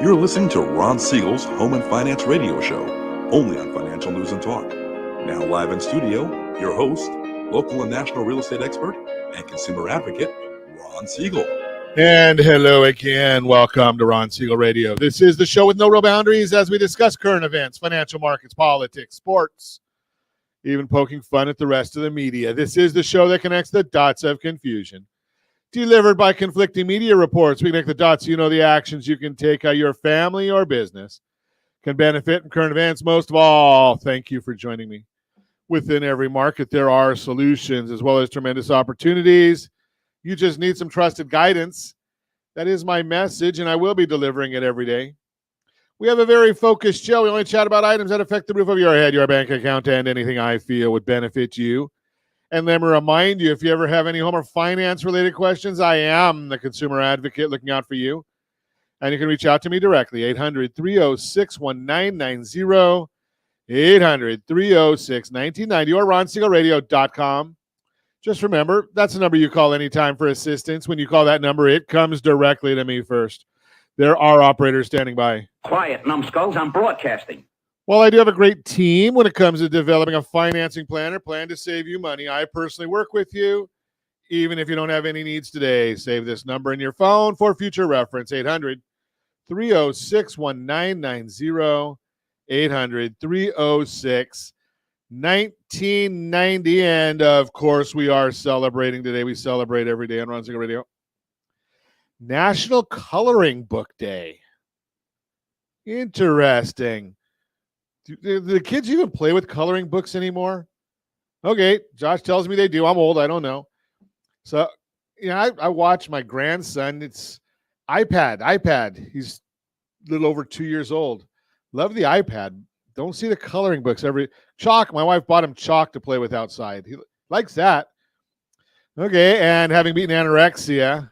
You're listening to Ron Siegel's Home and Finance Radio Show, only on Financial News and Talk. Now live in studio, your host, local and national real estate expert and consumer advocate, Ron Siegel. And hello again. Welcome to Ron Siegel Radio. This is the show with no real boundaries as we discuss current events, financial markets, politics, sports, even poking fun at the rest of the media. This is the show that connects the dots of confusion. Delivered by conflicting media reports, we connect the dots so you know the actions you can take how your family or business can benefit from current events. Most of all, thank you for joining me. Within every market, there are solutions as well as tremendous opportunities. You just need some trusted guidance. That is my message, and I will be delivering it every day. We have a very focused show. We only chat about items that affect the roof of your head, your bank account, and anything I feel would benefit you. And let me remind you, if you ever have any home or finance-related questions, I am the consumer advocate looking out for you. And you can reach out to me directly, 800-306-1990, 800-306-1990, or ronsiegelradio.com. Just remember, that's the number you call anytime for assistance. When you call that number, it comes directly to me first. There are operators standing by. Quiet, numbskulls, I'm broadcasting. Well, I do have a great team when it comes to developing a financing plan to save you money. I personally work with you, even if you don't have any needs today. Save this number in your phone for future reference, 800-306-1990, 800-306-1990. And, of course, we are celebrating today. We celebrate every day on Ron Siegel Radio. National Coloring Book Day. Interesting. Do the kids even play with coloring books anymore? Okay, Josh tells me they do. I'm old. I don't know. So, I watch my grandson. It's iPad. He's a little over 2 years old. Love the iPad. Don't see the coloring books. Chalk. My wife bought him chalk to play with outside. He likes that. Okay, and having beaten anorexia,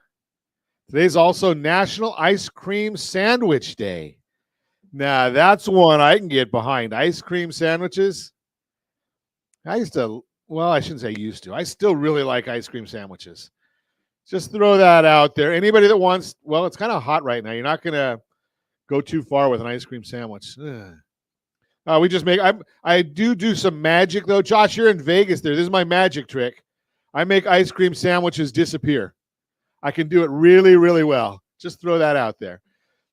today's also National Ice Cream Sandwich Day. Now, that's one I can get behind. Ice cream sandwiches. I shouldn't say used to. I still really like ice cream sandwiches. Just throw that out there. Anybody that wants, it's kind of hot right now. You're not going to go too far with an ice cream sandwich. I do some magic, though. Josh, you're in Vegas there. This is my magic trick. I make ice cream sandwiches disappear. I can do it really, really well. Just throw that out there.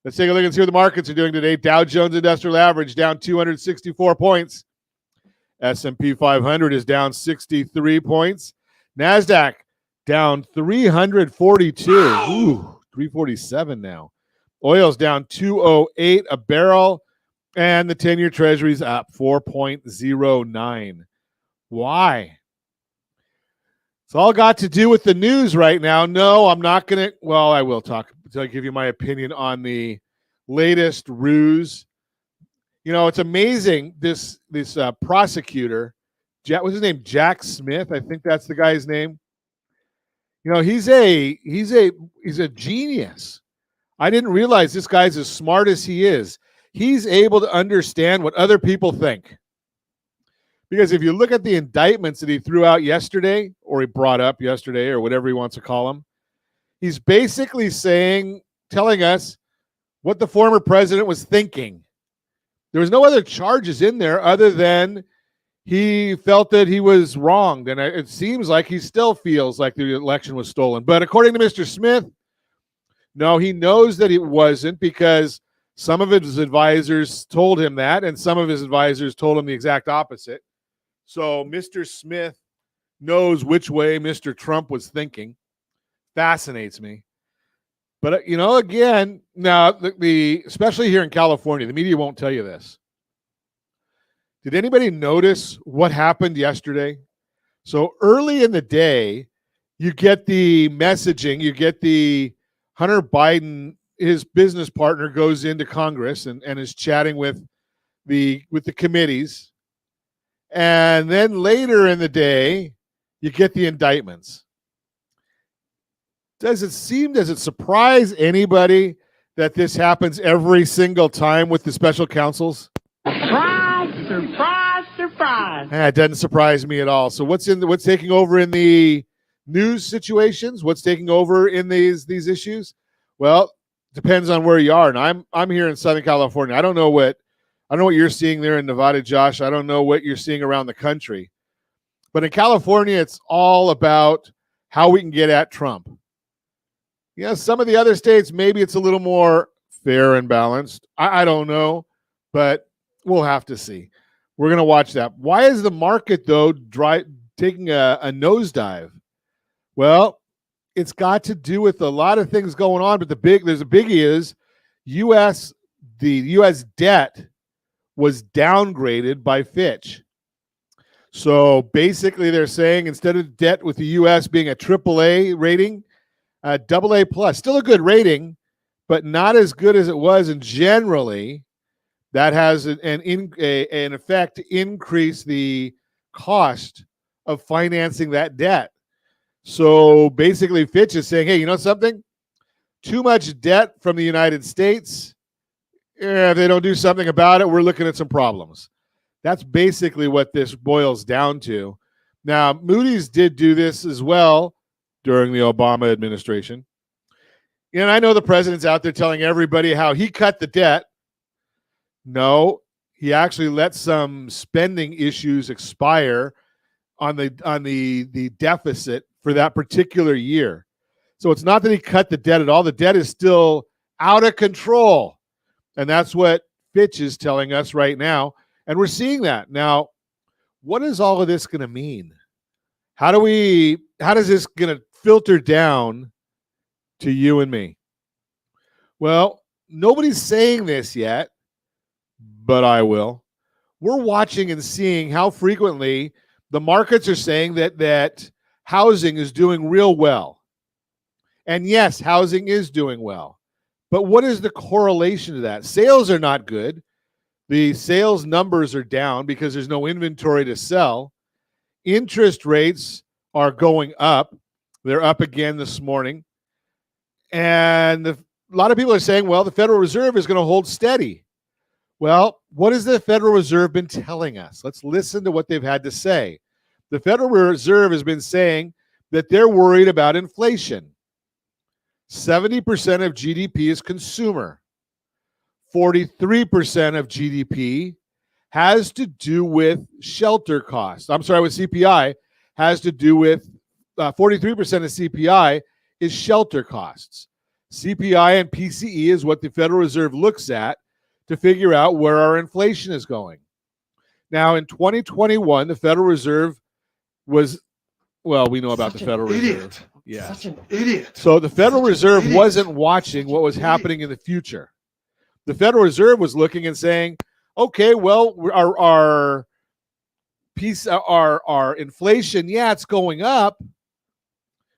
Let's take a look and see what the markets are doing today. Dow Jones Industrial Average down 264 points. S&P 500 is down 63 points. NASDAQ down 342. Ooh, 347 now. Oil's down 208 a barrel. And the 10-year Treasury's up 4.09. Why? It's all got to do with the news right now. No, I'm not going to. Well, I will talk. I'll give you my opinion on the latest ruse. It's amazing. This prosecutor, what's his name? Jack Smith. I think that's the guy's name. He's a genius. I didn't realize this guy's as smart as he is. He's able to understand what other people think. Because if you look at the indictments that he threw out yesterday, or he brought up yesterday, or whatever he wants to call them, he's basically telling us what the former president was thinking. There was no other charges in there other than he felt that he was wronged. And it seems like he still feels like the election was stolen. But according to Mr. Smith, no, he knows that it wasn't because some of his advisors told him that, and some of his advisors told him the exact opposite. So Mr. Smith knows which way Mr. Trump was thinking. Fascinates me. But, again, now, especially here in California, the media won't tell you this. Did anybody notice what happened yesterday? So early in the day, you get the messaging, you get the Hunter Biden, his business partner, goes into Congress and is chatting with the committees. And then later in the day, you get the indictments. Does it surprise anybody that this happens every single time with the special counsels? Surprise, surprise, surprise. It doesn't surprise me at all. So what's taking over in the news situations? What's taking over in these issues? Well, Depends on where you are. And I'm here in Southern California. I don't know what you're seeing there in Nevada, Josh. I don't know what you're seeing around the country. But in California, it's all about how we can get at Trump. Yeah, some of the other states, maybe it's a little more fair and balanced. I don't know, but we'll have to see. We're going to watch that. Why is the market, though, taking a nosedive? Well, it's got to do with a lot of things going on, but there's a biggie is the U.S. debt was downgraded by Fitch. So basically they're saying instead of debt with the U.S. being a AAA rating, AA plus, still a good rating, but not as good as it was. And generally that has an effect to increase the cost of financing that debt. So basically Fitch is saying, hey, you know something? Too much debt from the United States. If they don't do something about it, we're looking at some problems. That's basically what this boils down to. Now, Moody's did do this as well during the Obama administration. And I know the president's out there telling everybody how he cut the debt. No, he actually let some spending issues expire on the deficit for that particular year. So it's not that he cut the debt at all. The debt is still out of control. And that's what Fitch is telling us right now. And we're seeing that. Now, what is all of this going to mean? How does this going to filter down to you and me? Well, nobody's saying this yet, but I will. We're watching and seeing how frequently the markets are saying that housing is doing real well. And yes, housing is doing well. But what is the correlation to that? Sales are not good. The sales numbers are down because there's no inventory to sell. Interest rates are going up. They're up again this morning. And a lot of people are saying, well, the Federal Reserve is going to hold steady. Well, what has the Federal Reserve been telling us? Let's listen to what they've had to say. The Federal Reserve has been saying that they're worried about inflation. 70% of GDP is consumer. 43% of GDP has to do with shelter costs. With CPI has to do with 43% of CPI is shelter costs. CPI and PCE is what the Federal Reserve looks at to figure out where our inflation is going. Now, in 2021, the Federal Reserve was, well, we know about the Federal Reserve. Yeah. Such an idiot. So the Federal Reserve wasn't watching what was happening in the future. The Federal Reserve was looking and saying, okay, well, our inflation, yeah, it's going up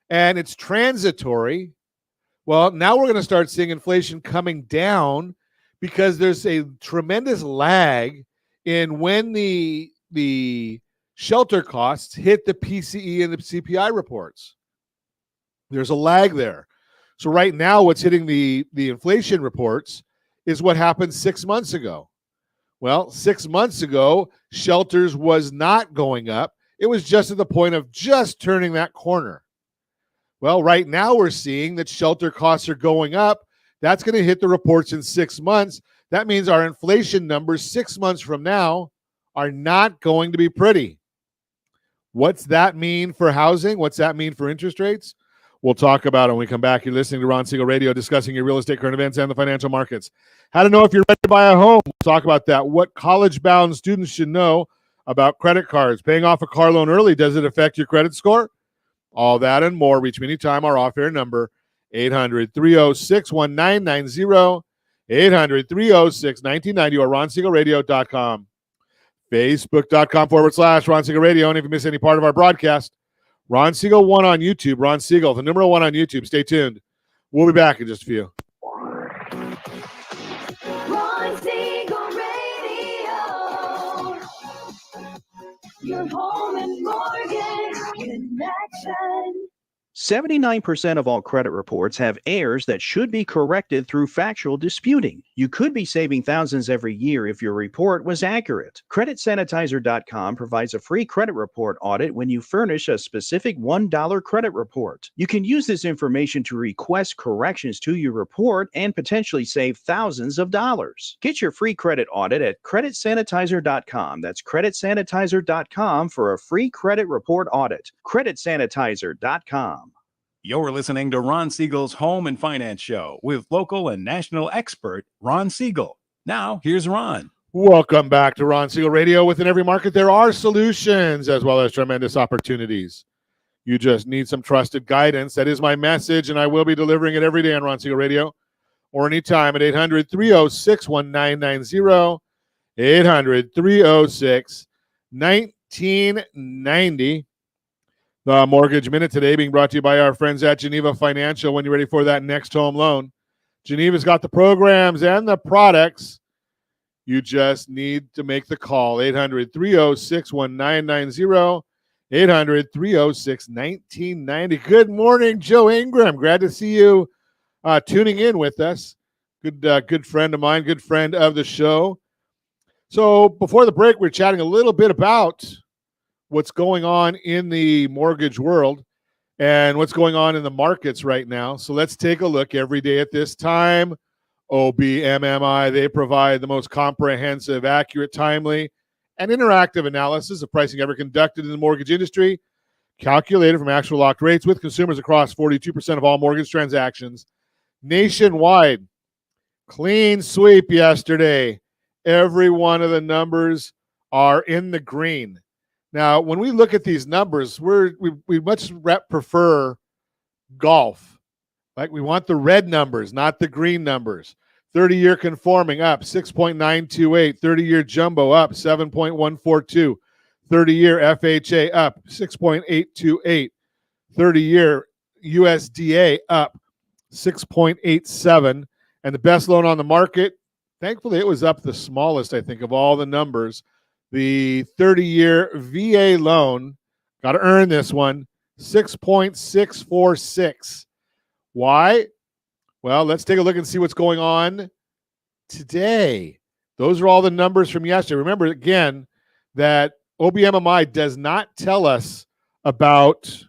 and it's transitory. Well, now we're going to start seeing inflation coming down because there's a tremendous lag in when the shelter costs hit the PCE and the CPI reports. There's a lag there. So right now what's hitting the inflation reports is what happened 6 months ago. Well, 6 months ago, shelters was not going up. It was just at the point of just turning that corner. Well, right now we're seeing that shelter costs are going up. That's going to hit the reports in 6 months. That means our inflation numbers 6 months from now are not going to be pretty. What's that mean for housing? What's that mean for interest rates? We'll talk about it when we come back. You're listening to Ron Siegel Radio, discussing your real estate, current events, and the financial markets. How to know if you're ready to buy a home. We'll talk about that. What college-bound students should know about credit cards. Paying off a car loan early, does it affect your credit score? All that and more. Reach me anytime. Our off-air number, 800-306-1990, 800-306-1990, or RonSiegelRadio.com. Facebook.com/Ron Siegel Radio. And if you miss any part of our broadcast, Ron Siegel 1 on YouTube. Ron Siegel, the number 1 on YouTube. Stay tuned. We'll be back in just a few. Ron Siegel Radio. Your home and mortgage connection. 79% of all credit reports have errors that should be corrected through factual disputing. You could be saving thousands every year if your report was accurate. CreditSanitizer.com provides a free credit report audit when you furnish a specific $1 credit report. You can use this information to request corrections to your report and potentially save thousands of dollars. Get your free credit audit at CreditSanitizer.com. That's CreditSanitizer.com for a free credit report audit. CreditSanitizer.com. You're listening to Ron Siegel's Home and Finance Show with local and national expert Ron Siegel. Now, here's Ron. Welcome back to Ron Siegel Radio. Within every market, there are solutions as well as tremendous opportunities. You just need some trusted guidance. That is my message, and I will be delivering it every day on Ron Siegel Radio or anytime at 800-306-1990, 800-306-1990. The Mortgage Minute today being brought to you by our friends at Geneva Financial. When you're ready for that next home loan, Geneva's got the programs and the products. You just need to make the call. 800-306-1990, 800-306-1990. Good morning, Joe Ingram. Glad to see you tuning in with us. Good friend of mine, good friend of the show. So before the break, we're chatting a little bit about what's going on in the mortgage world and what's going on in the markets right now. So let's take a look every day at this time. OBMMI, they provide the most comprehensive, accurate, timely, and interactive analysis of pricing ever conducted in the mortgage industry, calculated from actual locked rates with consumers across 42% of all mortgage transactions nationwide. Clean sweep yesterday. Every one of the numbers are in the green. Now, when we look at these numbers, we much prefer golf. Like we want the red numbers, not the green numbers. 30-year conforming up 6.928, 30-year jumbo up 7.142, 30-year FHA up 6.828, 30-year USDA up 6.87, and the best loan on the market, thankfully it was up the smallest, I think, of all the numbers. The 30-year VA loan, got to earn this one, 6.646. Why? Well, let's take a look and see what's going on today. Those are all the numbers from yesterday. Remember, again, that OBMMI does not tell us about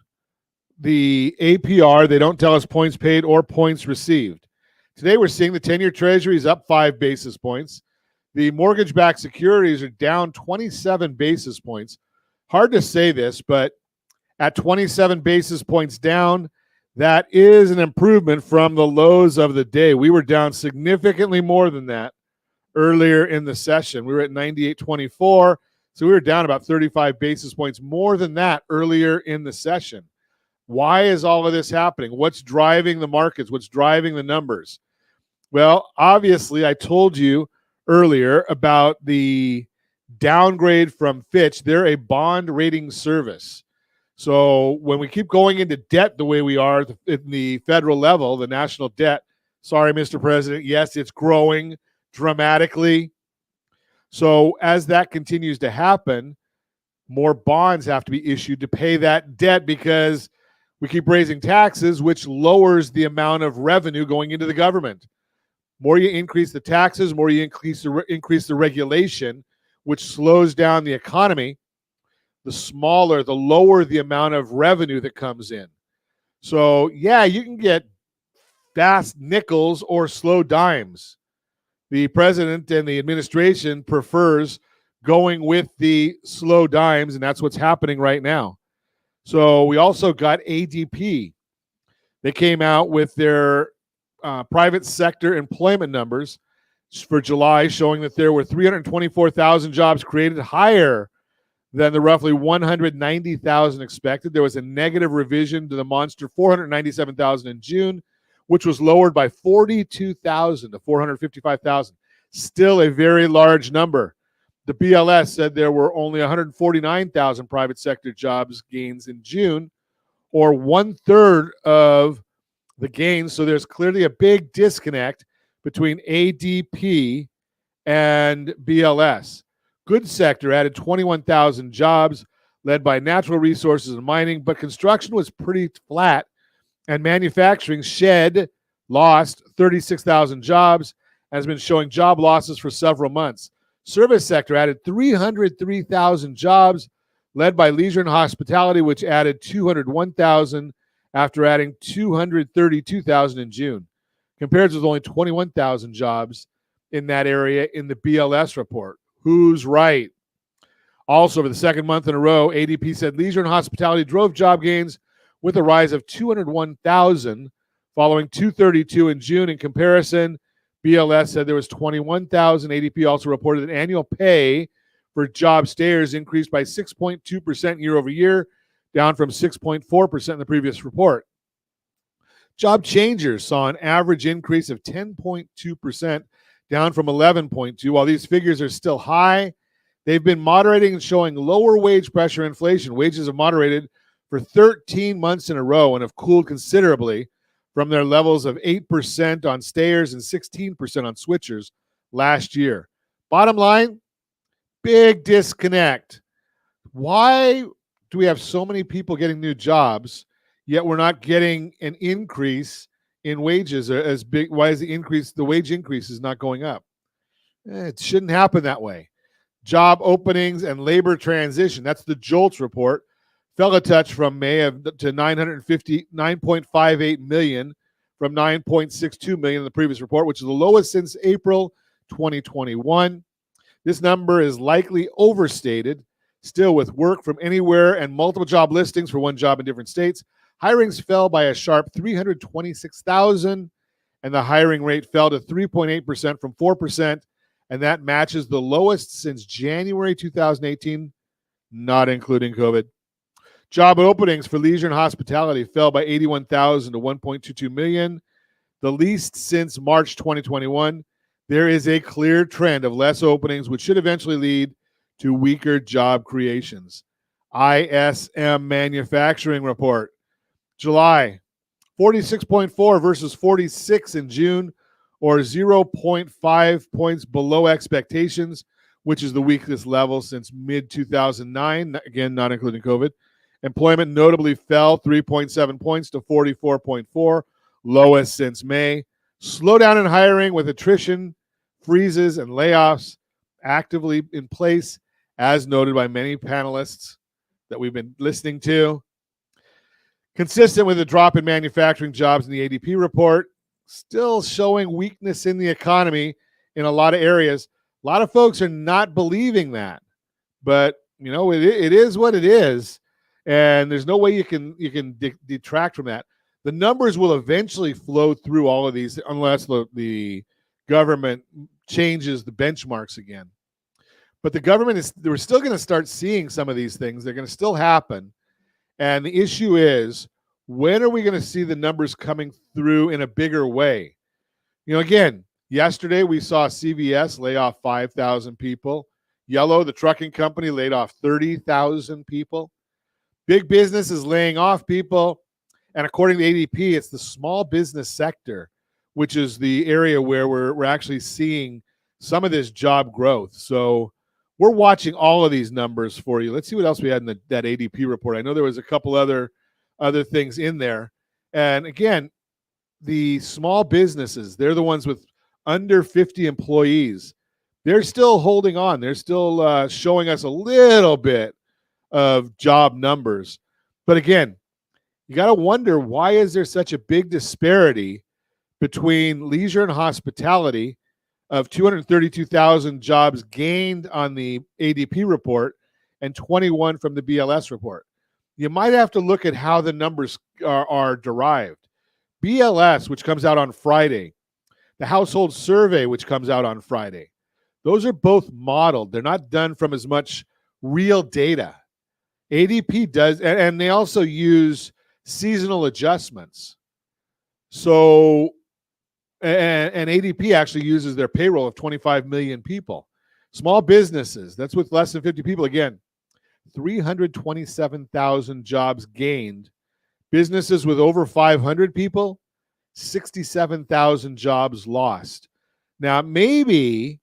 the APR. They don't tell us points paid or points received. Today, we're seeing the 10-year Treasury is up 5 basis points. The mortgage-backed securities are down 27 basis points. Hard to say this, but at 27 basis points down, that is an improvement from the lows of the day. We were down significantly more than that earlier in the session. We were at 98.24, so we were down about 35 basis points more than that earlier in the session. Why is all of this happening? What's driving the markets? What's driving the numbers? Well, obviously, I told you earlier about the downgrade from Fitch. They're a bond rating service. So when we keep going into debt the way we are in the federal level, the national debt, sorry, Mr. President, yes, it's growing dramatically. So as that continues to happen, more bonds have to be issued to pay that debt because we keep raising taxes, which lowers the amount of revenue going into the government. More you increase the taxes, more you increase the regulation, which slows down the economy, the lower the amount of revenue that comes in. So, yeah, you can get fast nickels or slow dimes. The president and the administration prefers going with the slow dimes, and that's what's happening right now. So we also got ADP. They came out with their private sector employment numbers for July, showing that there were 324,000 jobs created, higher than the roughly 190,000 expected. There was a negative revision to the monster 497,000 in June, which was lowered by 42,000 to 455,000. Still a very large number. The BLS said there were only 149,000 private sector jobs gains in June, or 1/3 of the gains. So there's clearly a big disconnect between ADP and BLS. Goods sector added 21,000 jobs, led by natural resources and mining, but construction was pretty flat, and manufacturing lost 36,000 jobs, has been showing job losses for several months. Service sector added 303,000 jobs, led by leisure and hospitality, which added 201,000 after adding 232,000 in June. Compared with only 21,000 jobs in that area in the BLS report. Who's right? Also, for the second month in a row, ADP said leisure and hospitality drove job gains with a rise of 201,000 following 232 in June. In comparison, BLS said there was 21,000. ADP also reported that annual pay for job stayers increased by 6.2% year over year, down from 6.4% in the previous report. Job changers saw an average increase of 10.2%, down from 11.2%. While these figures are still high, they've been moderating and showing lower wage pressure inflation. Wages have moderated for 13 months in a row and have cooled considerably from their levels of 8% on stayers and 16% on switchers last year. Bottom line, big disconnect. Why do we have so many people getting new jobs, yet we're not getting an increase in wages as big? Why is the wage increase is not going up? It shouldn't happen that way. Job openings and labor transition, that's the JOLTS report, fell a touch from May to 959.58 million from 9.62 million in the previous report, which is the lowest since April 2021. This number is likely overstated. Still, with work from anywhere and multiple job listings for one job in different states, hirings fell by a sharp 326,000, and the hiring rate fell to 3.8% from 4%, and that matches the lowest since January 2018, not including COVID. Job openings for leisure and hospitality fell by 81,000 to 1.22 million, the least since March 2021. There is a clear trend of less openings, which should eventually lead to weaker job creations. ISM Manufacturing Report. July, 46.4 versus 46 in June, or 0.5 points below expectations, which is the weakest level since mid-2009, again, not including COVID. Employment notably fell 3.7 points to 44.4, lowest since May. Slowdown in hiring with attrition, freezes, and layoffs actively in place, as noted by many panelists that we've been listening to. Consistent with the drop in manufacturing jobs in the ADP report, still showing weakness in the economy in a lot of areas. A lot of folks are not believing that, but you know it is what it is, and there's no way you can detract from that. The numbers will eventually flow through all of these unless the government changes the benchmarks again. But the government we're still going to start seeing some of these things. They're going to still happen. And the issue is, when are we going to see the numbers coming through in a bigger way? You know, again, yesterday we saw CVS lay off 5,000 people. Yellow, the trucking company, laid off 30,000 people. Big business is laying off people. And according to ADP, it's the small business sector, which is the area where we're actually seeing some of this job growth. So we're watching all of these numbers for you. Let's see what else we had in that ADP report. I know there was a couple other things in there. And again, the small businesses, they're the ones with under 50 employees. They're still holding on. They're still showing us a little bit of job numbers. But again, you got to wonder, why is there such a big disparity between leisure and hospitality of 232,000 jobs gained on the ADP report and 21 from the BLS report? You might have to look at how the numbers are derived. BLS, which comes out on Friday, the household survey, which comes out on Friday, those are both modeled. They're not done from as much real data. ADP does, and they also use seasonal adjustments. So, and ADP actually uses their payroll of 25 million people. Small businesses, that's with less than 50 people. Again, 327,000 jobs gained. Businesses with over 500 people, 67,000 jobs lost. Now, maybe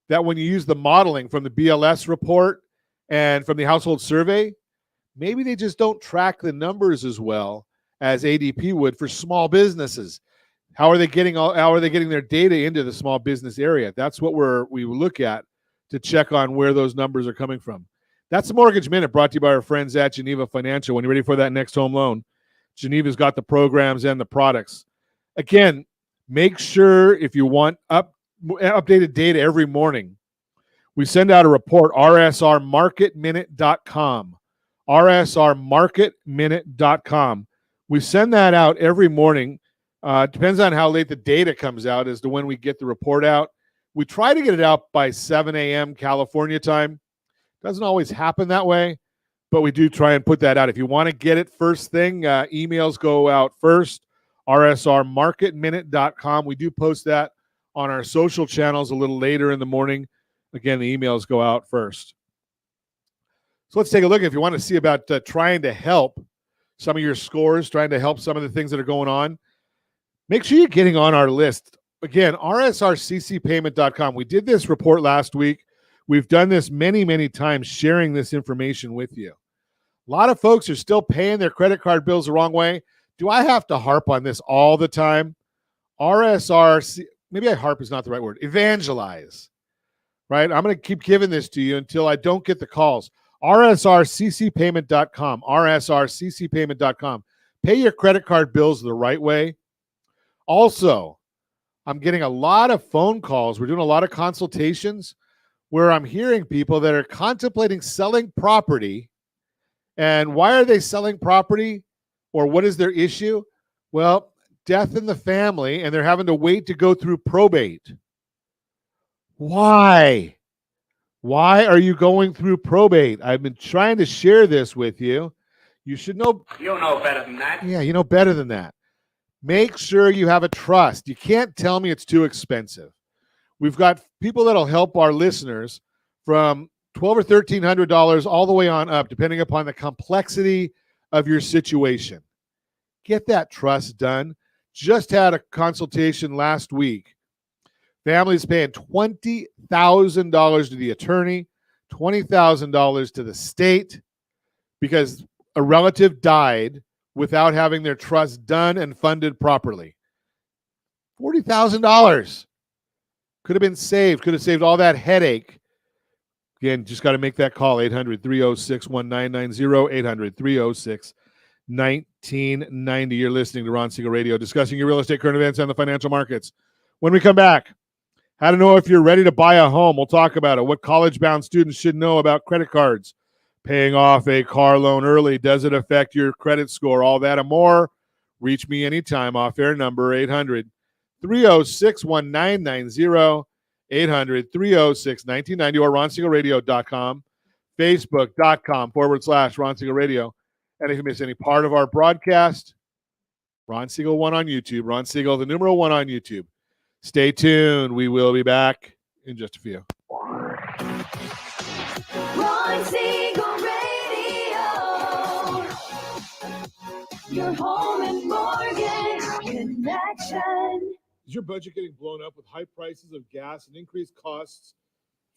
that when you use the modeling from the BLS report and from the household survey, maybe they just don't track the numbers as well as ADP would for small businesses. How are they getting their data into the small business area? That's what we look at to check on where those numbers are coming from. That's the Mortgage Minute, brought to you by our friends at Geneva Financial. When you're ready for that next home loan, Geneva's got the programs and the products. Again, make sure if you want updated data every morning, we send out a report, rsrmarketminute.com, rsrmarketminute.com. We send that out every morning. Depends on how late the data comes out as to when we get the report out. We try to get it out by 7 a.m. California time. Doesn't always happen that way, but we do try and put that out. If you want to get it first thing, emails go out first, rsrmarketminute.com. We do post that on our social channels a little later in the morning. Again, the emails go out first. So let's take a look. If you want to see about trying to help some of your scores, trying to help some of the things that are going on, make sure you're getting on our list. Again, rsrccpayment.com. We did this report last week. We've done this many, many times, sharing this information with you. A lot of folks are still paying their credit card bills the wrong way. Do I have to harp on this all the time? Maybe harp is not the right word. Evangelize, right? I'm going to keep giving this to you until I don't get the calls. rsrccpayment.com, rsrccpayment.com. Pay your credit card bills the right way. Also, I'm getting a lot of phone calls. We're doing a lot of consultations where I'm hearing people that are contemplating selling property. And why are they selling property? Or what is their issue? Well, death in the family, and they're having to wait to go through probate. Why? Why are you going through probate? I've been trying to share this with you. You should know. You know better than that. Yeah, you know better than that. Make sure you have a trust. You can't tell me it's too expensive. We've got people that'll help our listeners from $1,200 or $1,300 all the way on up, depending upon the complexity of your situation. Get that trust done. Just had a consultation last week. Families paying $20,000 to the attorney, $20,000 to the state because a relative died without having their trust done and funded properly. $40,000 could have been saved, could have saved all that headache. Again, just got to make that call, 800-306-1990, 800-306-1990. You're listening to Ron Siegel Radio, discussing your real estate, current events, and the financial markets. When we come back, how to know if you're ready to buy a home. We'll talk about it. What college-bound students should know about credit cards. Paying off a car loan early, does it affect your credit score? All that and more. Reach me anytime. Off-air number, 800-306-1990, 800-306-1990, or RonSiegelRadio.com, Facebook.com/Ron Siegel Radio. And if you miss any part of our broadcast, Ron Siegel 1 on YouTube. Ron Siegel, the numeral 1 on YouTube. Stay tuned. We will be back in just a few. Ron Siegel Radio. Your home and mortgage connection. Is your budget getting blown up with high prices of gas and increased costs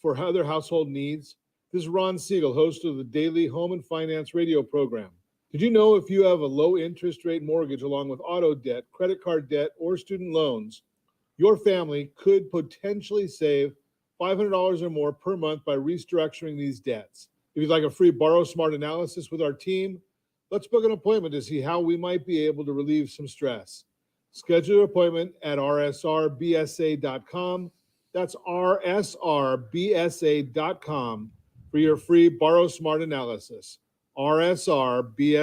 for other household needs? This is Ron Siegel, host of the daily Home and Finance radio program. Did you know if you have a low interest rate mortgage along with auto debt, credit card debt, or student loans, your family could potentially save $500 or more per month by restructuring these debts? If you'd like a free Borrow Smart analysis with our team, let's book an appointment to see how we might be able to relieve some stress. Schedule your appointment at rsrbsa.com. That's rsrbsa.com for your free Borrow Smart analysis. rsrbsa.com.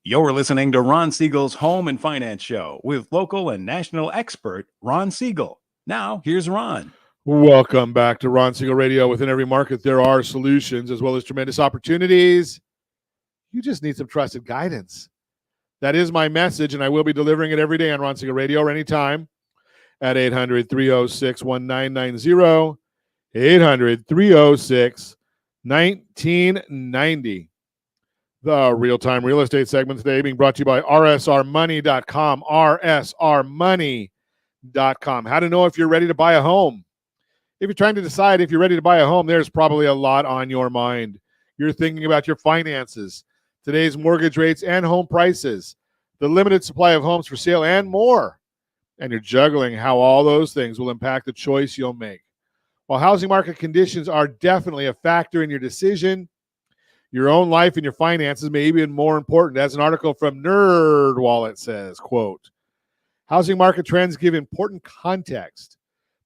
You're listening to Ron Siegel's Home and Finance Show with local and national expert Ron Siegel. Now, here's Ron. Welcome back to Ron Siegel Radio. Within every market, there are solutions as well as tremendous opportunities. You just need some trusted guidance. That is my message, and I will be delivering it every day on Ron Siegel Radio or anytime at 800-306-1990, 800-306-1990. The real-time real estate segment today being brought to you by rsrmoney.com, rsrmoney.com. How to know if you're ready to buy a home. If you're trying to decide if you're ready to buy a home, there's probably a lot on your mind. You're thinking about your finances, today's mortgage rates and home prices, the limited supply of homes for sale, and more. and you're juggling how all those things will impact the choice you'll make. While housing market conditions are definitely a factor in your decision, your own life and your finances may be even more important. As an article from NerdWallet says, quote, housing market trends give important context,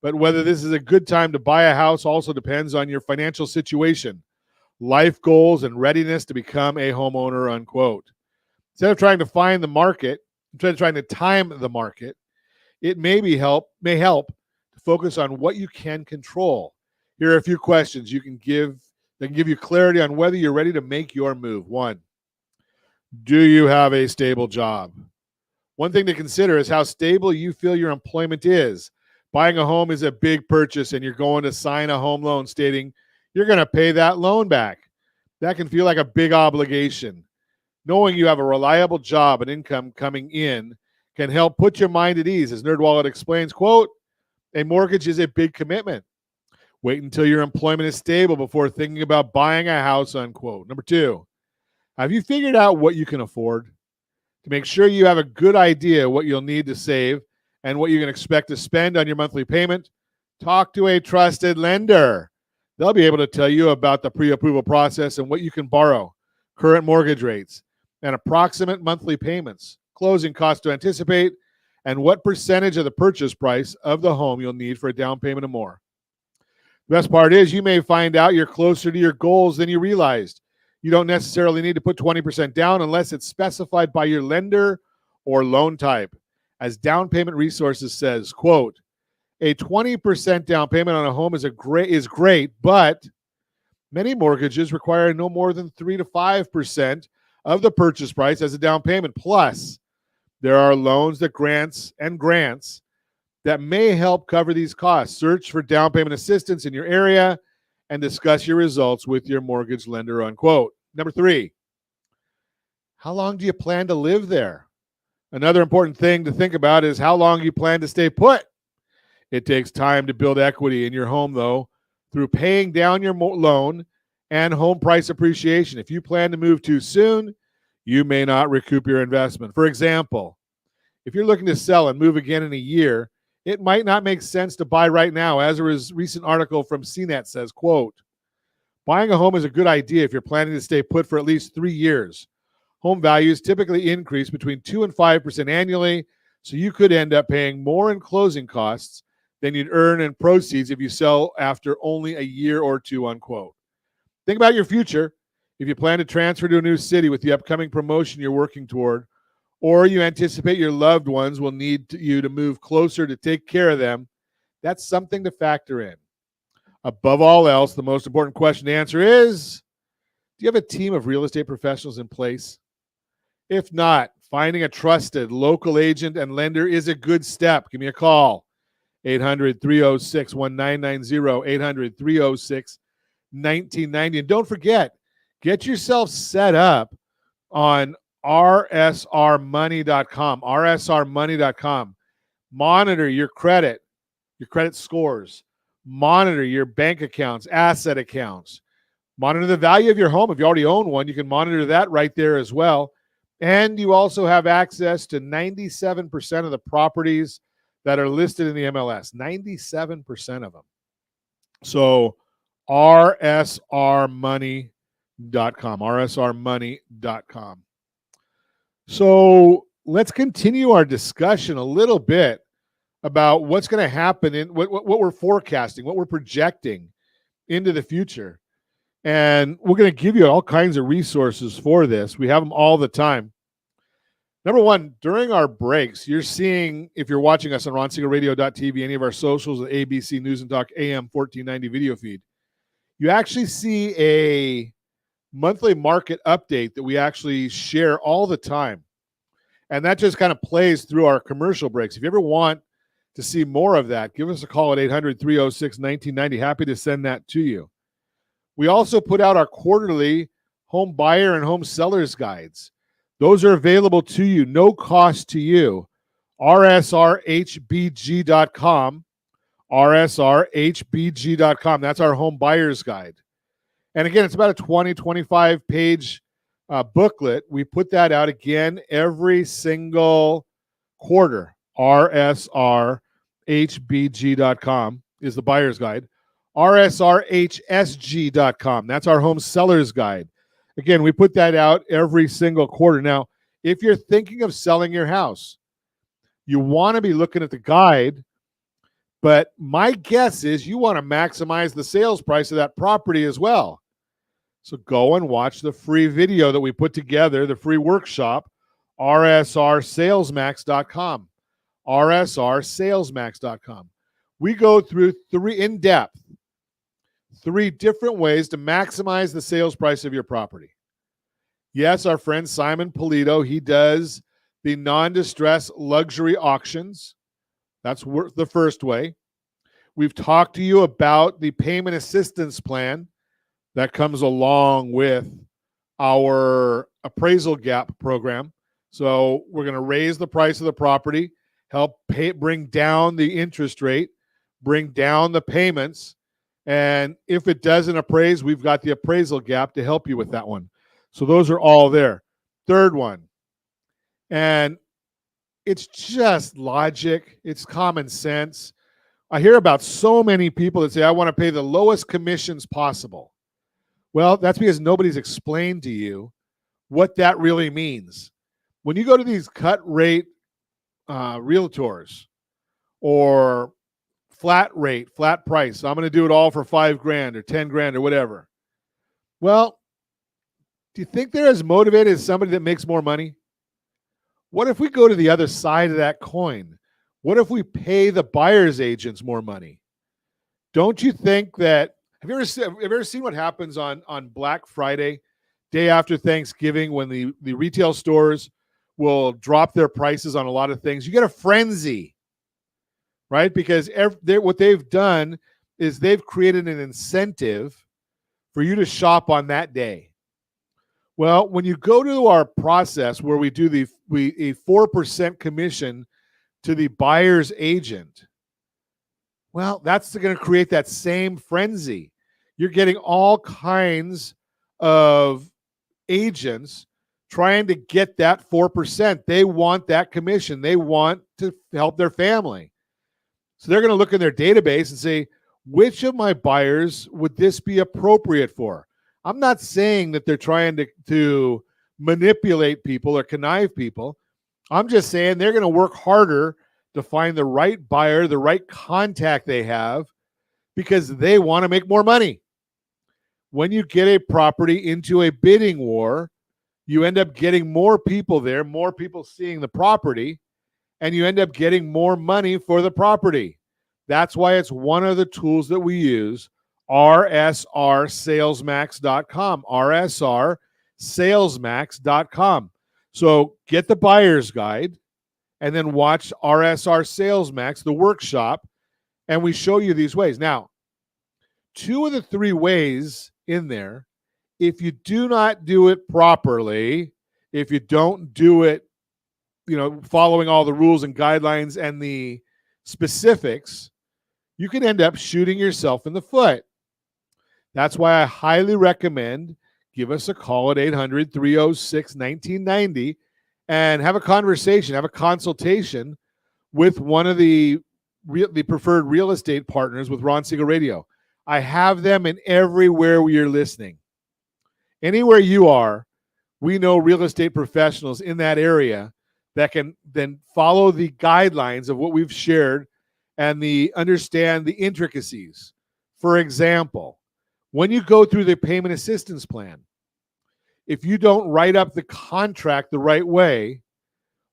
but whether this is a good time to buy a house also depends on your financial situation, life goals, and readiness to become a homeowner, unquote. Instead of trying to find the market, instead of trying to time the market, it may help to focus on what you can control. Here are a few questions that can give you clarity on whether you're ready to make your move. 1, do you have a stable job? One thing to consider is how stable you feel your employment is. Buying a home is a big purchase, and you're going to sign a home loan stating you're going to pay that loan back. That can feel like a big obligation. Knowing you have a reliable job and income coming in can help put your mind at ease. As NerdWallet explains, quote, a mortgage is a big commitment. Wait until your employment is stable before thinking about buying a house, unquote. Number 2, have you figured out what you can afford? To make sure you have a good idea what you'll need to save and what you can expect to spend on your monthly payment, talk to a trusted lender. They'll be able to tell you about the pre-approval process and what you can borrow, current mortgage rates, and approximate monthly payments, closing costs to anticipate, and what percentage of the purchase price of the home you'll need for a down payment and more. The best part is you may find out you're closer to your goals than you realized. You don't necessarily need to put 20% down unless it's specified by your lender or loan type. As Down Payment Resources says, quote, a 20% down payment on a home is great, but many mortgages require no more than 3 to 5% of the purchase price as a down payment. Plus, there are loans that grants that may help cover these costs. Search for down payment assistance in your area and discuss your results with your mortgage lender, unquote. Number 3, how long do you plan to live there? Another important thing to think about is how long you plan to stay put. It takes time to build equity in your home, though, through paying down your loan and home price appreciation. If you plan to move too soon, you may not recoup your investment. For example, if you're looking to sell and move again in a year, it might not make sense to buy right now. As a recent article from CNET says, quote, buying a home is a good idea if you're planning to stay put for at least 3 years. Home values typically increase between 2 and 5% annually, so you could end up paying more in closing costs than you'd earn in proceeds if you sell after only a year or 2, unquote. Think about your future. If you plan to transfer to a new city with the upcoming promotion you're working toward, or you anticipate your loved ones will need you to move closer to take care of them, that's something to factor in. Above all else, the most important question to answer is, do you have a team of real estate professionals in place? If not, finding a trusted local agent and lender is a good step. Give me a call, 800-306-1990, 800-306-1990. And don't forget, get yourself set up on rsrmoney.com, rsrmoney.com. Monitor your credit scores, monitor your bank accounts, asset accounts, monitor the value of your home. If you already own one, you can monitor that right there as well. And you also have access to 97% of the properties that are listed in the MLS, 97% of them. So rsrmoney.com, rsrmoney.com. So let's continue our discussion a little bit about what's going to happen in what we're forecasting, what we're projecting into the future. And we're going to give you all kinds of resources for this. We have them all the time. Number one, during our breaks, you're seeing, if you're watching us on RonSiegelRadio.tv, any of our socials, the ABC News and Talk AM 1490 video feed, you actually see a monthly market update that we actually share all the time. And that just kind of plays through our commercial breaks. If you ever want to see more of that, give us a call at 800-306-1990. Happy to send that to you. We also put out our quarterly home buyer and home sellers guides. Those are available to you, no cost to you. rsrhbg.com, rsrhbg.com. That's our home buyer's guide. And again, it's about a 20, 25-page booklet. We put that out again every single quarter, rsrhbg.com is the buyer's guide. rsrhsg.com, that's our home seller's guide. Again, we put that out every single quarter. Now, if you're thinking of selling your house, you want to be looking at the guide, but my guess is you want to maximize the sales price of that property as well. So go and watch the free video that we put together, the free workshop, rsrsalesmax.com. rsrsalesmax.com. We go through three different ways to maximize the sales price of your property. Yes, our friend Simon Polito, he does the non-distress luxury auctions. That's the first way. We've talked to you about the payment assistance plan that comes along with our appraisal gap program. So we're going to raise the price of the property, help bring down the interest rate, bring down the payments. And if it doesn't appraise, we've got the appraisal gap to help you with that one. So those are all there. Third one, and it's just logic. It's common sense. I hear about so many people that say, I want to pay the lowest commissions possible. Well, that's because nobody's explained to you what that really means. When you go to these cut rate realtors or flat rate, flat price, I'm going to do it all for $5,000 or $10,000 or whatever. Well, do you think they're as motivated as somebody that makes more money? What if we go to the other side of that coin? What if we pay the buyer's agents more money? Don't you think that, have you ever seen what happens on Black Friday, day after Thanksgiving, when the retail stores will drop their prices on a lot of things? You get a frenzy, right? Because what they've done is they've created an incentive for you to shop on that day. Well, when you go to our process where we do a 4% commission to the buyer's agent, well, that's going to create that same frenzy. You're getting all kinds of agents trying to get that 4%. They want that commission. They want to help their family. So they're going to look in their database and say, which of my buyers would this be appropriate for? I'm not saying that they're trying to manipulate people or connive people. I'm just saying they're going to work harder to find the right buyer, the right contact they have, because they want to make more money. When you get a property into a bidding war, you end up getting more people there, more people seeing the property, and you end up getting more money for the property. That's why it's one of the tools that we use, rsrsalesmax.com, rsrsalesmax.com. So get the buyer's guide and then watch RSR Sales Max, the workshop, and we show you these ways. Now, 2 of the 3 ways in there, if you do not do it properly, if you don't do it, following all the rules and guidelines and the specifics, you can end up shooting yourself in the foot. That's why I highly recommend give us a call at 800-306-1990 and have a conversation, have a consultation with one of the preferred real estate partners with Ron Siegel Radio. I have them in everywhere where you're listening. Anywhere you are, we know real estate professionals in that area that can then follow the guidelines of what we've shared and understand the intricacies. For example, when you go through the payment assistance plan, if you don't write up the contract the right way,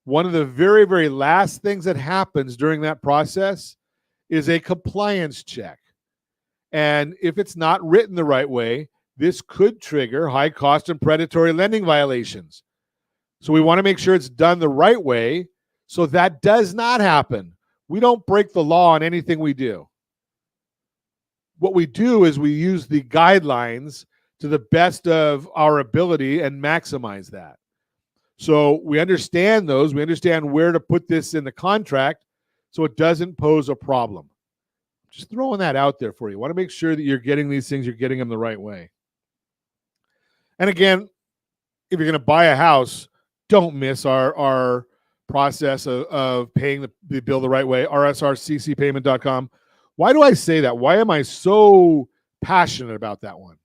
one of the very, very last things that happens during that process is a compliance check. And if it's not written the right way, this could trigger high cost and predatory lending violations. So we want to make sure it's done the right way so that does not happen. We don't break the law on anything we do. What we do is we use the guidelines to the best of our ability and maximize that. So we understand those. We understand where to put this in the contract so it doesn't pose a problem. Just throwing that out there for you. Want to make sure that you're getting these things, you're getting them the right way. And again, if you're going to buy a house, don't miss our process of paying the bill the right way, rsrccpayment.com. Why do I say that? Why am I so passionate about that one?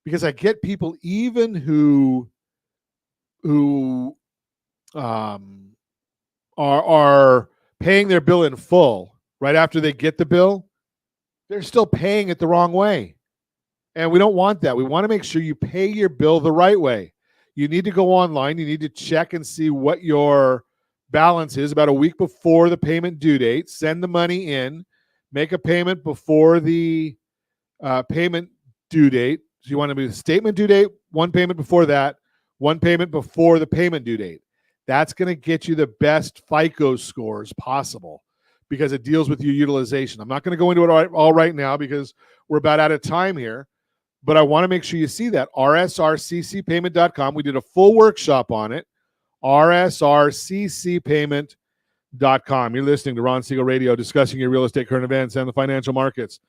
Because I get people even who are paying their bill in full right after they get the bill, they're still paying it the wrong way. And we don't want that. We want to make sure you pay your bill the right way. You need to go online. You need to check and see what your balance is about a week before the payment due date. Send the money in. Make a payment before the payment due date. So you want to be the statement due date, one payment before that, one payment before the payment due date. That's going to get you the best FICO scores possible because it deals with your utilization. I'm not going to go into it all right now because we're about out of time here, but I want to make sure you see that. rsrccpayment.com. We did a full workshop on it. rsrccpayment.com. You're listening to Ron Siegel Radio, discussing your real estate, current events, and the financial markets.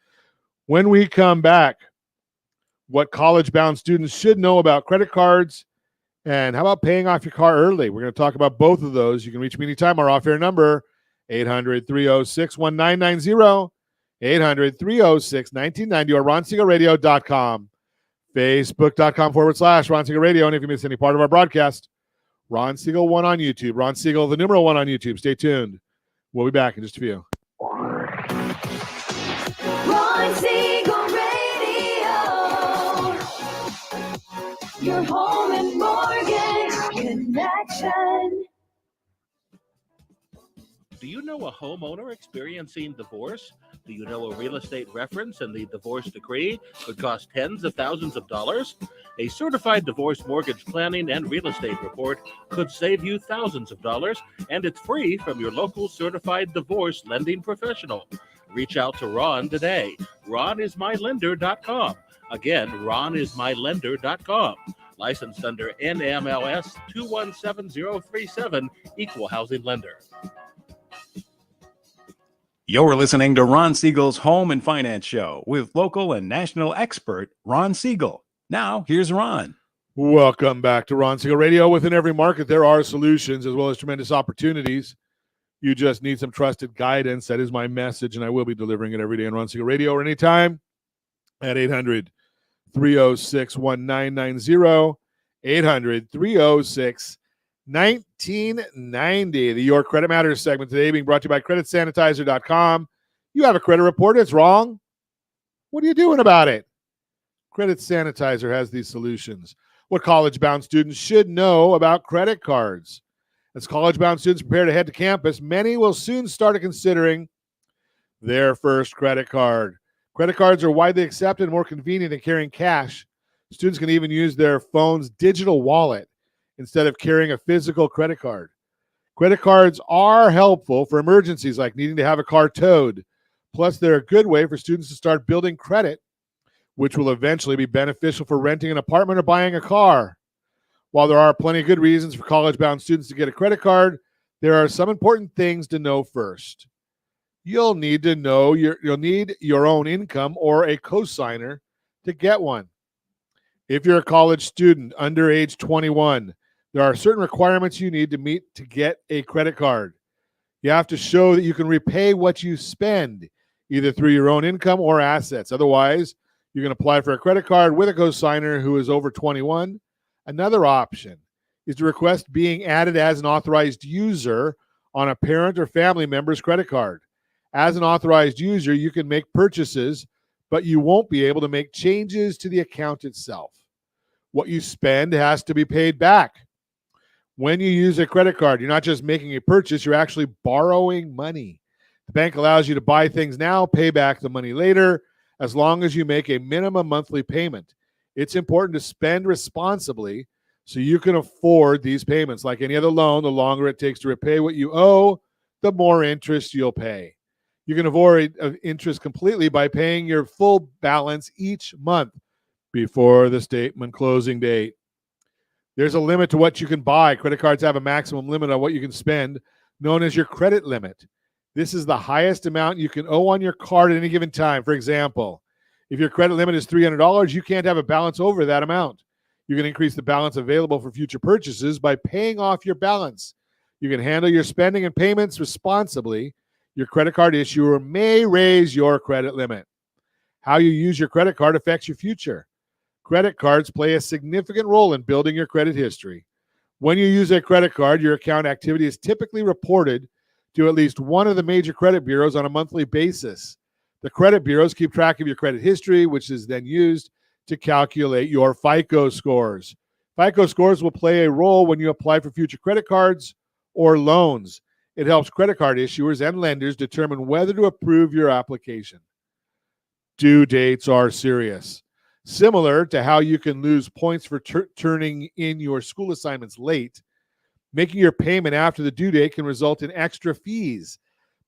When we come back, what college-bound students should know about credit cards, and how about paying off your car early? We're going to talk about both of those. You can reach me anytime. Our off-air number, 800-306-1990, 800-306-1990, or ronsiegelradio.com, facebook.com/Ron Siegel Radio. And if you miss any part of our broadcast, Ron Siegel 1 on YouTube. Ron Siegel, the numeral 1 on YouTube. Stay tuned. We'll be back in just a few. Ron Siegel Radio. Your home and mortgage connection. Do you know a homeowner experiencing divorce? Do you know a real estate reference and the divorce decree could cost tens of thousands of dollars? A certified divorce mortgage planning and real estate report could save you thousands of dollars, and it's free from your local certified divorce lending professional. Reach out to Ron today. RonIsMyLender.com. Again, RonIsMyLender.com. Licensed under NMLS 217037, Equal Housing Lender. You're listening to Ron Siegel's Home and Finance Show with local and national expert Ron Siegel. Now, here's Ron. Welcome back to Ron Siegel Radio. Within every market, there are solutions as well as tremendous opportunities. You just need some trusted guidance. That is my message, and I will be delivering it every day on Ron Siegel Radio or anytime at 800-306-1990, 800-306-1990. The Your Credit Matters segment today being brought to you by creditsanitizer.com. You have a credit report, it's wrong. What are you doing about it? Credit Sanitizer has these solutions. What college-bound students should know about credit cards. As college-bound students prepare to head to campus, many will soon start considering their first credit card. Credit cards are widely accepted and more convenient than carrying cash. Students can even use their phone's digital wallet instead of carrying a physical credit card. Credit cards are helpful for emergencies like needing to have a car towed. Plus, they're a good way for students to start building credit, which will eventually be beneficial for renting an apartment or buying a car. While there are plenty of good reasons for college-bound students to get a credit card, there are some important things to know first. You'll need to know you'll need your own income or a cosigner to get one. If you're a college student under age 21, there are certain requirements you need to meet to get a credit card. You have to show that you can repay what you spend, either through your own income or assets. Otherwise, you can apply for a credit card with a cosigner who is over 21. Another option is to request being added as an authorized user on a parent or family member's credit card. As an authorized user, you can make purchases, but you won't be able to make changes to the account itself. What you spend has to be paid back. When you use a credit card, you're not just making a purchase, you're actually borrowing money. The bank allows you to buy things now, pay back the money later, as long as you make a minimum monthly payment. It's important to spend responsibly so you can afford these payments. Like any other loan, the longer it takes to repay what you owe, the more interest you'll pay. You can avoid interest completely by paying your full balance each month before the statement closing date. There's a limit to what you can buy. Credit cards have a maximum limit on what you can spend, known as your credit limit. This is the highest amount you can owe on your card at any given time. For example, if your credit limit is $300, you can't have a balance over that amount. You can increase the balance available for future purchases by paying off your balance. You can handle your spending and payments responsibly. Your credit card issuer may raise your credit limit. How you use your credit card affects your future. Credit cards play a significant role in building your credit history. When you use a credit card, your account activity is typically reported to at least one of the major credit bureaus on a monthly basis. The credit bureaus keep track of your credit history, which is then used to calculate your FICO scores. FICO scores will play a role when you apply for future credit cards or loans. It helps credit card issuers and lenders determine whether to approve your application. Due dates are serious. Similar to how you can lose points for turning in your school assignments late, making your payment after the due date can result in extra fees.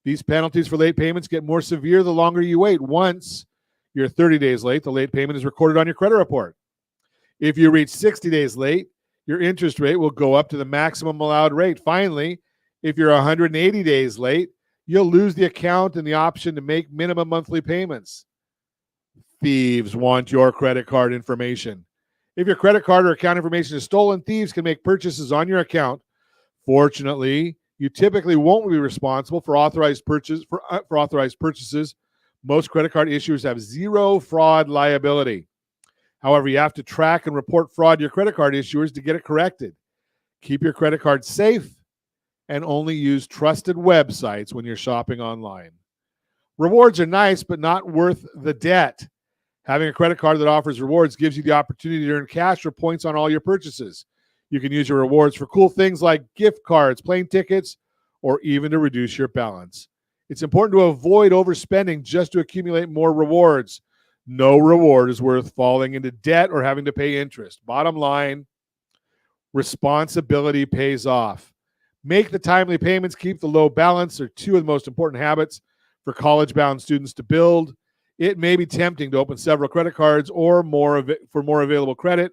These penalties for late payments get more severe the longer you wait. Once you're 30 days late, the late payment is recorded on your credit report. If you reach 60 days late, your interest rate will go up to the maximum allowed rate. Finally, if you're 180 days late, you'll lose the account and the option to make minimum monthly payments. Thieves want your credit card information. If your credit card or account information is stolen, thieves can make purchases on your account. Fortunately, you typically won't be responsible for authorized purchases. Most credit card issuers have zero fraud liability. However, you have to track and report fraud to your credit card issuers to get it corrected. Keep your credit card safe and only use trusted websites when you're shopping online. Rewards are nice, but not worth the debt. Having a credit card that offers rewards gives you the opportunity to earn cash or points on all your purchases. You can use your rewards for cool things like gift cards, plane tickets, or even to reduce your balance. It's important to avoid overspending just to accumulate more rewards. No reward is worth falling into debt or having to pay interest. Bottom line, responsibility pays off. Make the timely payments, keep the low balance are two of the most important habits for college-bound students to build. It may be tempting to open several credit cards or for more available credit,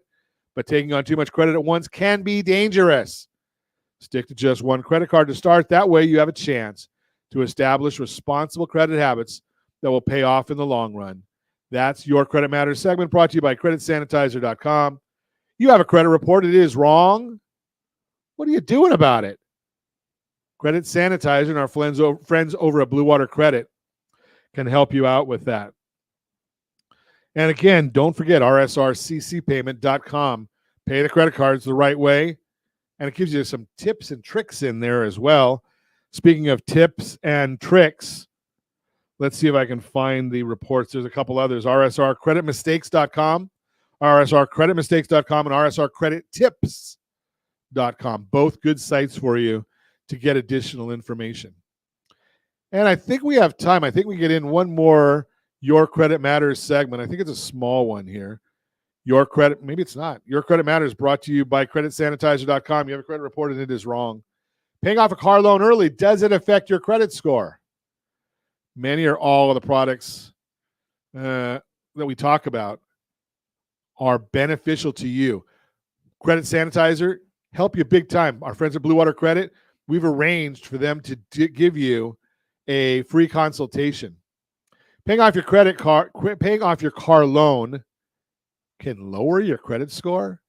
but taking on too much credit at once can be dangerous. Stick to just one credit card to start. That way you have a chance to establish responsible credit habits that will pay off in the long run. That's your Credit Matters segment brought to you by creditsanitizer.com. You have a credit report. It is wrong. What are you doing about it? Credit Sanitizer and our friends over at Blue Water Credit can help you out with that. And again, don't forget rsrccpayment.com. Pay the credit cards the right way. And it gives you some tips and tricks in there as well. Speaking of tips and tricks, let's see if I can find the reports. There's a couple others. rsrcreditmistakes.com, rsrcreditmistakes.com, and rsrcredittips.com. Both good sites for you to get additional information. And I think we have time. I think we get in one more Your Credit Matters segment. I think it's a small one here. Your Credit, maybe it's not. Your Credit Matters brought to you by creditsanitizer.com. You have a credit report and it is wrong. Paying off a car loan early, does it affect your credit score? Many or all of the products that we talk about are beneficial to you. Credit Sanitizer, help you big time. Our friends at Blue Water Credit, we've arranged for them to give you a free consultation. Paying off your car loan can lower your credit score,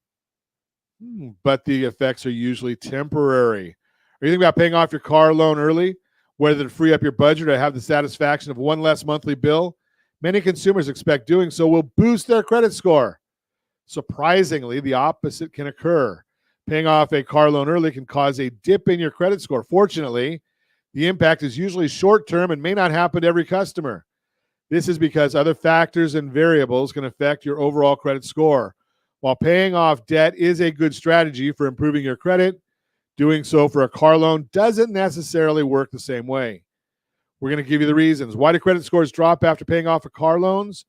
but the effects are usually temporary. Are you thinking about paying off your car loan early, whether to free up your budget or have the satisfaction of one less monthly bill? Many consumers expect doing so will boost their credit score. Surprisingly, the opposite can occur. Paying off a car loan early can cause a dip in your credit score. Fortunately, the impact is usually short-term and may not happen to every customer. This is because other factors and variables can affect your overall credit score. While paying off debt is a good strategy for improving your credit, doing so for a car loan doesn't necessarily work the same way. We're going to give you the reasons. Why do credit scores drop after paying off car loans?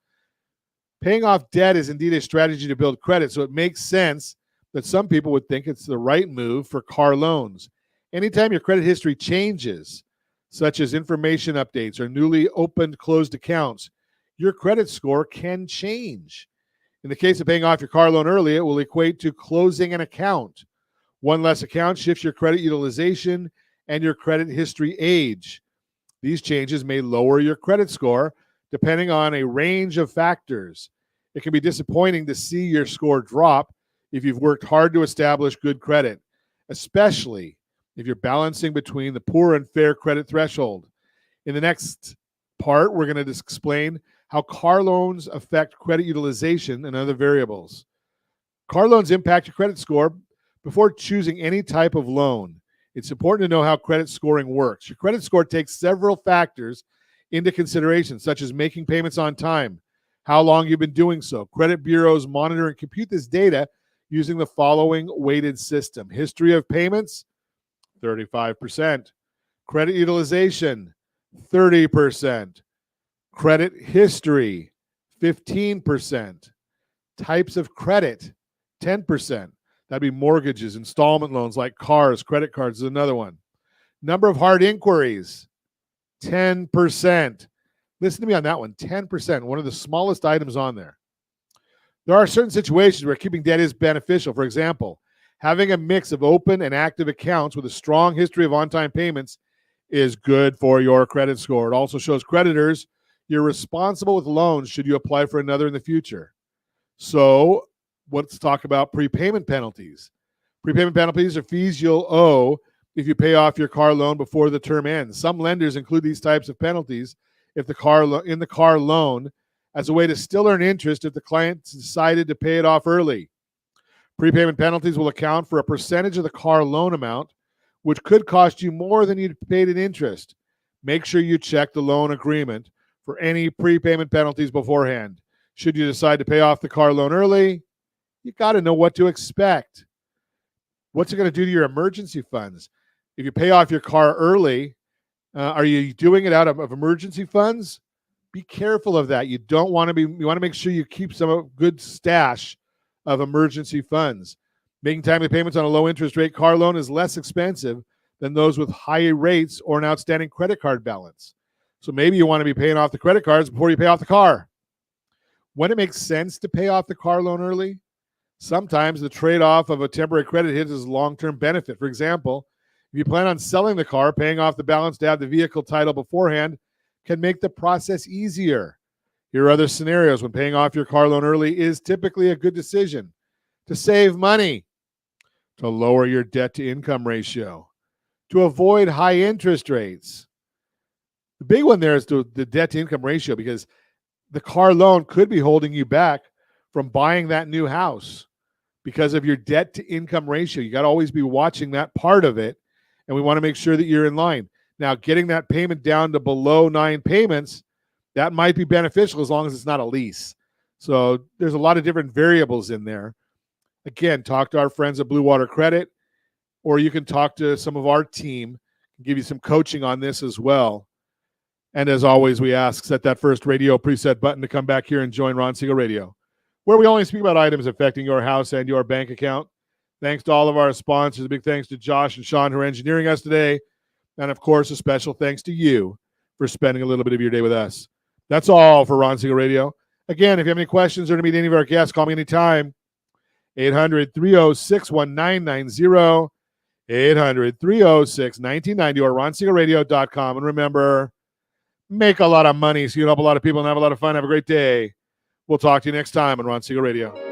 Paying off debt is indeed a strategy to build credit, so it makes sense that some people would think it's the right move for car loans. Anytime your credit history changes, such as information updates or newly opened closed accounts, your credit score can change. In the case of paying off your car loan early, it will equate to closing an account. One less account shifts your credit utilization and your credit history age. These changes may lower your credit score depending on a range of factors. It can be disappointing to see your score drop if you've worked hard to establish good credit, especially if you're balancing between the poor and fair credit threshold. In the next part, we're going to explain how car loans affect credit utilization and other variables. Car loans impact your credit score. Before choosing any type of loan, it's important to know how credit scoring works. Your credit score takes several factors into consideration, such as making payments on time, how long you've been doing so. Credit bureaus monitor and compute this data using the following weighted system. History of payments, 35%. Credit utilization, 30%. Credit history, 15%. Types of credit, 10%. That'd be mortgages, installment loans like cars, credit cards is another one. Number of hard inquiries, 10%. Listen to me on that one, 10%, one of the smallest items on there. There are certain situations where keeping debt is beneficial. For example, having a mix of open and active accounts with a strong history of on-time payments is good for your credit score. It also shows creditors you're responsible with loans should you apply for another in the future. So let's talk about prepayment penalties. Prepayment penalties are fees you'll owe if you pay off your car loan before the term ends. Some lenders include these types of penalties if the car loan as a way to still earn interest if the client decided to pay it off early. Prepayment penalties will account for a percentage of the car loan amount, which could cost you more than you paid in interest. Make sure you check the loan agreement for any prepayment penalties beforehand. Should you decide to pay off the car loan early, you got to know what to expect. What's it going to do to your emergency funds? If you pay off your car early, are you doing it out of emergency funds? Be careful of that. You want to make sure you keep some good stash of emergency funds. Making timely payments on a low interest rate car loan is less expensive than those with high rates or an outstanding credit card balance. So maybe you want to be paying off the credit cards before you pay off the car. When it makes sense to pay off the car loan early, sometimes the trade-off of a temporary credit hit is a long-term benefit. For example, if you plan on selling the car, paying off the balance to have the vehicle title beforehand can make the process easier. Here are other scenarios when paying off your car loan early is typically a good decision. To save money, to lower your debt-to-income ratio, to avoid high interest rates. The big one there is the debt-to-income ratio, because the car loan could be holding you back from buying that new house because of your debt-to-income ratio. You got to always be watching that part of it, and we want to make sure that you're in line. Now, getting that payment down to below 9 payments, that might be beneficial as long as it's not a lease. So there's a lot of different variables in there. Again, talk to our friends at Blue Water Credit, or you can talk to some of our team and give you some coaching on this as well. And as always, we ask, set that first radio preset button to come back here and join Ron Siegel Radio, where we only speak about items affecting your house and your bank account. Thanks to all of our sponsors. A big thanks to Josh and Sean who are engineering us today. And, of course, a special thanks to you for spending a little bit of your day with us. That's all for Ron Siegel Radio. Again, if you have any questions or to meet any of our guests, call me anytime. 800-306-1990, 800-306-1990, or ronsiegelradio.com. And remember, make a lot of money so you can help a lot of people and have a lot of fun. Have a great day. We'll talk to you next time on Ron Siegel Radio.